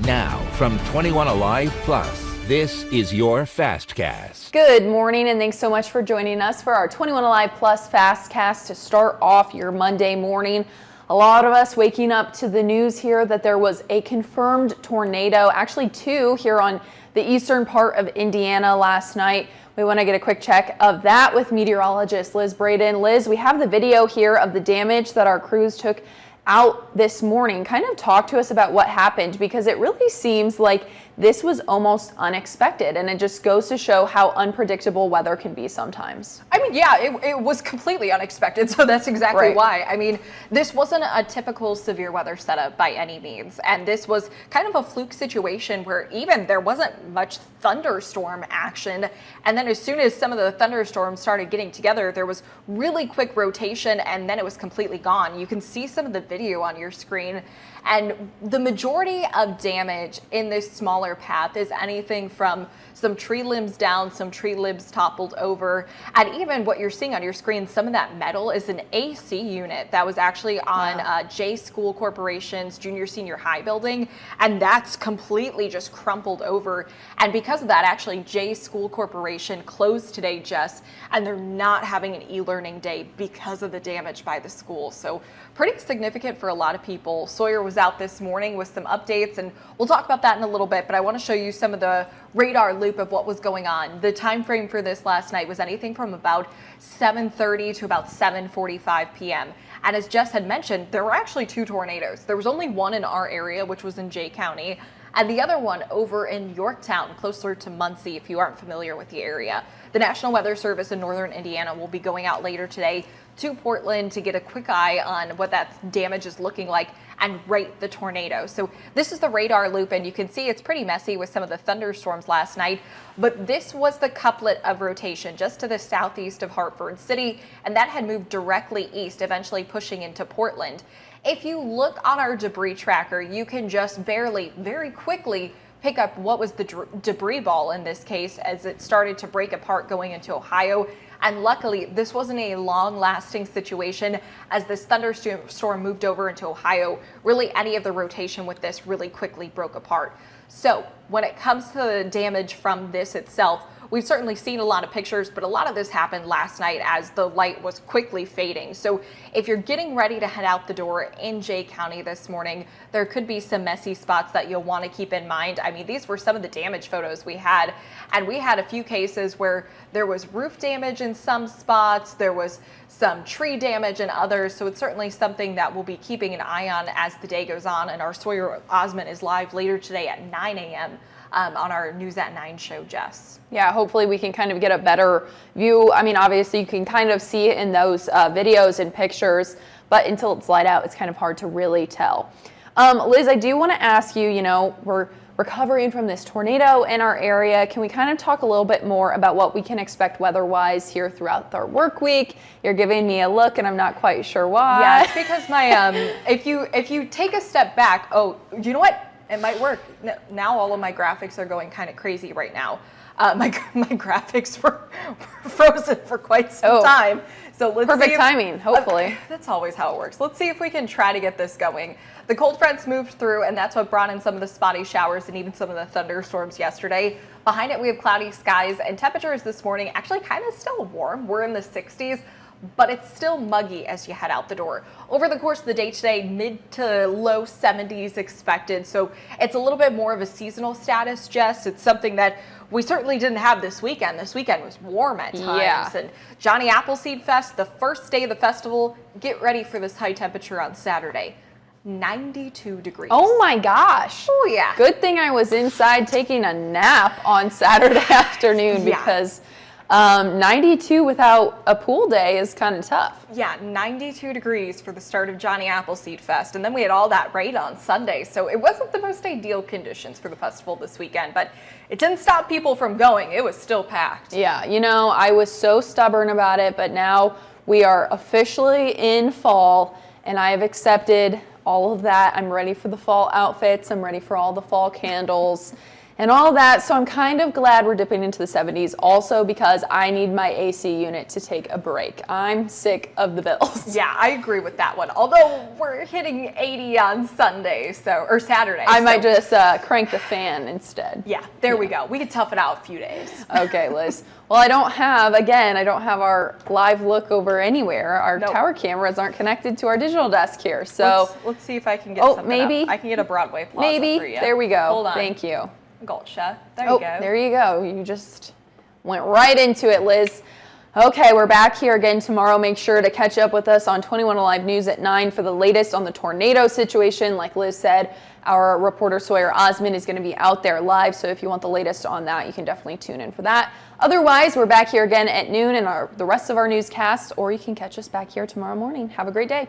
Now, from 21Alive Plus, this is your Fastcast. Good morning, and thanks so much for joining us for our 21Alive Plus Fastcast to start off your Monday morning. A lot of us waking up to the news here that there was a confirmed tornado, actually two here on the eastern part of Indiana last night. We want to get a quick check of that with meteorologist Liz Braden. Liz, we have the video here of the damage that our crews took out this morning. Kind of talk to us about what happened, because it really seems like this was almost unexpected, and it just goes to show how unpredictable weather can be sometimes. I mean, yeah, it was completely unexpected, so that's exactly why. I mean, this wasn't a typical severe weather setup by any means, and this was kind of a fluke situation where even there wasn't much thunderstorm action, and then as soon as some of the thunderstorms started getting together, there was really quick rotation, and then it was completely gone. You can see some of the video on your screen, and the majority of damage in this smaller path is anything from some tree limbs down, some tree limbs toppled over, and even what you're seeing on your screen, some of that metal is an AC unit that was actually on J School Corporation's junior senior high building, and that's completely just crumpled over. And because of that, actually J School Corporation closed today, Jess, and they're not having an e-learning day because of the damage by the school. So pretty significant for a lot of people. Sawyer was out this morning with some updates, and we'll talk about that in a little bit, but I want to show you some of the radar loop of what was going on. The time frame for this last night was anything from about 7:30 to about 7:45 p.m. And as Jess had mentioned, there were actually two tornadoes. There was only one in our area, which was in Jay County, and the other one over in Yorktown, closer to Muncie, if you aren't familiar with the area. The National Weather Service in northern Indiana will be going out later today to Portland to get a quick eye on what that damage is looking like and rate the tornado. So this is the radar loop, and you can see it's pretty messy with some of the thunderstorms last night, but this was the couplet of rotation just to the southeast of Hartford City, and that had moved directly east, eventually pushing into Portland. If you look on our debris tracker, you can just barely, very quickly pick up what was the debris ball in this case as it started to break apart going into Ohio. And luckily, this wasn't a long-lasting situation as this thunderstorm moved over into Ohio. Really, any of the rotation with this really quickly broke apart. So when it comes to the damage from this itself, we've certainly seen a lot of pictures, but a lot of this happened last night as the light was quickly fading. So if you're getting ready to head out the door in Jay County this morning, there could be some messy spots that you'll want to keep in mind. I mean, these were some of the damage photos we had, and we had a few cases where there was roof damage in some spots, there was some tree damage in others, so it's certainly something that we'll be keeping an eye on as the day goes on, and our Sawyer Osmond is live later today at 9 a.m. On our News at 9 show, Jess. Yeah, hopefully we can kind of get a better view. I mean, obviously you can kind of see it in those videos and pictures, but until it's light out, it's kind of hard to really tell. Liz, I do want to ask you, we're recovering from this tornado in our area. Can we kind of talk a little bit more about what we can expect weather-wise here throughout our work week? You're giving me a look, and I'm not quite sure why. Yeah, it's because my if you take a step back, you know what? It might work. Now all of my graphics are going kind of crazy right now. My graphics were frozen for quite some time. So let's Perfect timing, hopefully. That's always how it works. Let's see if we can try to get this going. The cold fronts moved through, and that's what brought in some of the spotty showers and even some of the thunderstorms yesterday. Behind it, we have cloudy skies, and temperatures this morning actually kind of still warm. We're in the 60s. But it's still muggy as you head out the door. Over the course of the day today, mid to low 70s expected. So it's a little bit more of a seasonal status, Jess. It's something that we certainly didn't have this weekend. This weekend was warm at times. Yeah. And Johnny Appleseed Fest, the first day of the festival, get ready for this high temperature on Saturday. 92 degrees. Oh my gosh. Oh yeah. Good thing I was inside taking a nap on Saturday afternoon because 92 without a pool day is kind of tough. Yeah, 92 degrees for the start of Johnny Appleseed Fest. And then we had all that rain on Sunday. So it wasn't the most ideal conditions for the festival this weekend, but it didn't stop people from going. It was still packed. Yeah, I was so stubborn about it, but now we are officially in fall, and I have accepted all of that. I'm ready for the fall outfits. I'm ready for all the fall candles. and all that. So I'm kind of glad we're dipping into the 70s also because I need my AC unit to take a break. I'm sick of the bills. Yeah, I agree with that one. Although we're hitting 80 on Sunday, or Saturday. I might just crank the fan instead. Yeah, there we go. We could tough it out a few days. Okay, Liz. Well, I don't have our live look over anywhere. Our tower cameras aren't connected to our digital desk here. So let's see if I can get something maybe up. I can get a Broadway Plaza for you. There we go. Hold on. Thank you. Gotcha. There you go. There you go. You just went right into it, Liz. Okay, we're back here again tomorrow. Make sure to catch up with us on 21Alive News at 9 for the latest on the tornado situation. Like Liz said, our reporter Sawyer Osmond is going to be out there live. So if you want the latest on that, you can definitely tune in for that. Otherwise, we're back here again at noon in the rest of our newscast, or you can catch us back here tomorrow morning. Have a great day.